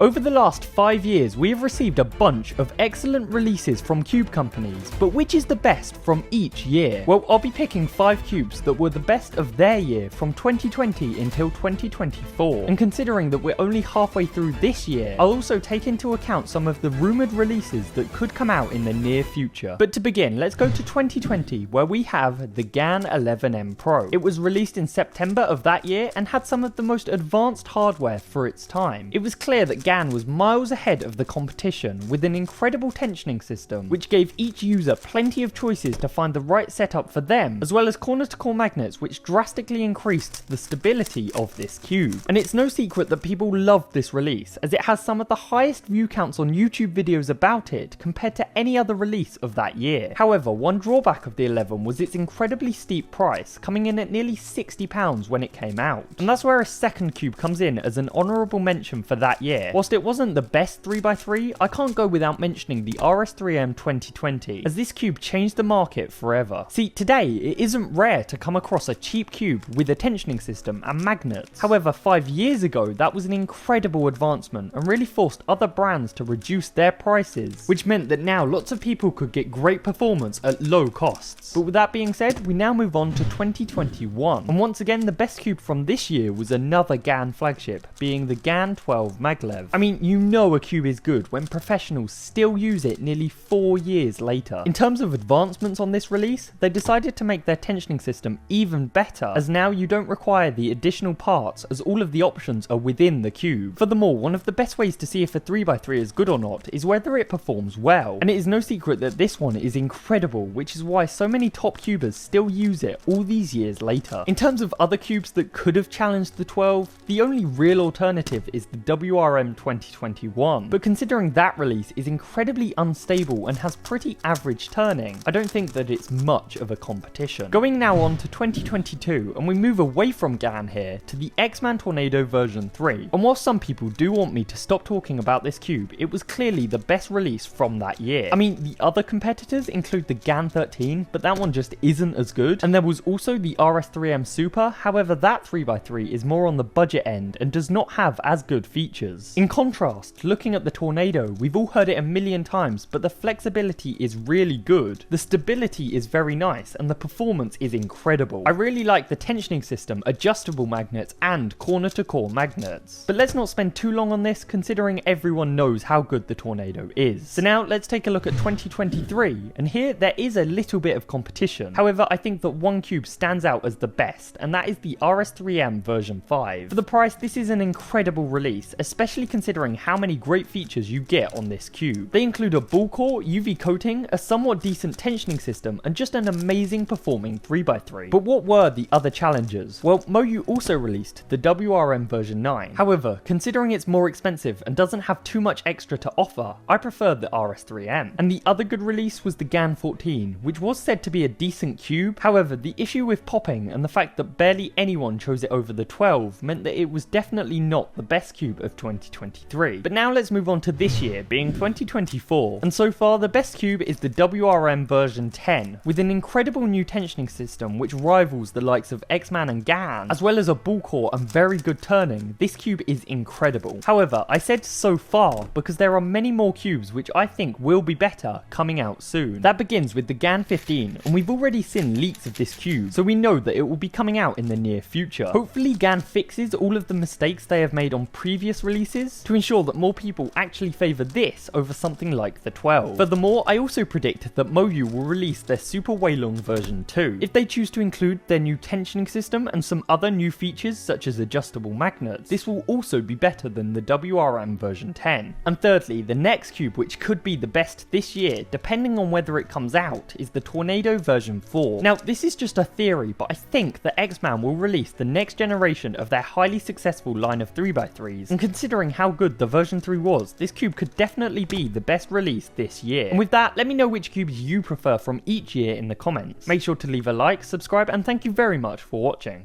Over the last 5 years, we have received a bunch of excellent releases from cube companies, but which is the best from each year? Well, I'll be picking 5 cubes that were the best of their year from 2020 until 2024. And considering that we're only halfway through this year, I'll also take into account some of the rumoured releases that could come out in the near future. But to begin, let's go to 2020, where we have the GAN 11M Pro. It was released in September of that year and had some of the most advanced hardware for its time. It was clear that GAN was miles ahead of the competition with an incredible tensioning system, which gave each user plenty of choices to find the right setup for them, as well as corner-to-core magnets which drastically increased the stability of this cube. And it's no secret that people loved this release, as it has some of the highest view counts on YouTube videos about it compared to any other release of that year. However, one drawback of the 11 was its incredibly steep price, coming in at nearly £60 when it came out. And that's where a second cube comes in as an honourable mention for that year. Whilst it wasn't the best 3x3, I can't go without mentioning the RS3M 2020, as this cube changed the market forever. See, today it isn't rare to come across a cheap cube with a tensioning system and magnets. However, 5 years ago that was an incredible advancement and really forced other brands to reduce their prices, which meant that now lots of people could get great performance at low costs. But with that being said, we now move on to 2021, and once again the best cube from this year was another GAN flagship, being the GAN 12 Maglev. I mean, you know a cube is good when professionals still use it nearly 4 years later. In terms of advancements on this release, they decided to make their tensioning system even better, as now you don't require the additional parts as all of the options are within the cube. Furthermore, one of the best ways to see if a 3x3 is good or not is whether it performs well, and it is no secret that this one is incredible, which is why so many top cubers still use it all these years later. In terms of other cubes that could have challenged the 12, the only real alternative is the WRM 2021, but considering that release is incredibly unstable and has pretty average turning, I don't think that it's much of a competition. Going now on to 2022, and we move away from GAN here to the X-Man Tornado version 3, and while some people do want me to stop talking about this cube, it was clearly the best release from that year. I mean, the other competitors include the GAN 13, but that one just isn't as good, and there was also the RS3M Super. However, that 3x3 is more on the budget end and does not have as good features. In contrast, looking at the Tornado, we've all heard it a million times, but the flexibility is really good, the stability is very nice, and the performance is incredible. I really like the tensioning system, adjustable magnets, and corner-to-core magnets. But let's not spend too long on this, considering everyone knows how good the Tornado is. So now let's take a look at 2023, and here there is a little bit of competition. However, I think that one cube stands out as the best, and that is the RS3M version 5. For the price, this is an incredible release, especially considering how many great features you get on this cube. They include a ball core, UV coating, a somewhat decent tensioning system, and just an amazing performing 3x3. But what were the other challengers? Well, Moyu also released the WRM version 9. However, considering it's more expensive and doesn't have too much extra to offer, I prefer the RS3M. And the other good release was the GAN 14, which was said to be a decent cube. However, the issue with popping and the fact that barely anyone chose it over the 12 meant that it was definitely not the best cube of 2023. But now let's move on to this year, being 2024, and so far the best cube is the WRM version 10, with an incredible new tensioning system which rivals the likes of X-Man and GAN, as well as a ball core and very good turning. This cube is incredible. However, I said so far because there are many more cubes which I think will be better coming out soon. That begins with the GAN 15, and we've already seen leaks of this cube, so we know that it will be coming out in the near future. Hopefully GAN fixes all of the mistakes they have made on previous releases to ensure that more people actually favour this over something like the 12. Furthermore, I also predict that Moyu will release their Super Weilong version 2. If they choose to include their new tensioning system and some other new features such as adjustable magnets, this will also be better than the WRM version 10. And thirdly, the next cube which could be the best this year, depending on whether it comes out, is the Tornado version 4. Now, this is just a theory, but I think that X-Man will release the next generation of their highly successful line of 3x3s, and considering how good the version 3 was, this cube could definitely be the best release this year. And with that, let me know which cubes you prefer from each year in the comments. Make sure to leave a like, subscribe, and thank you very much for watching.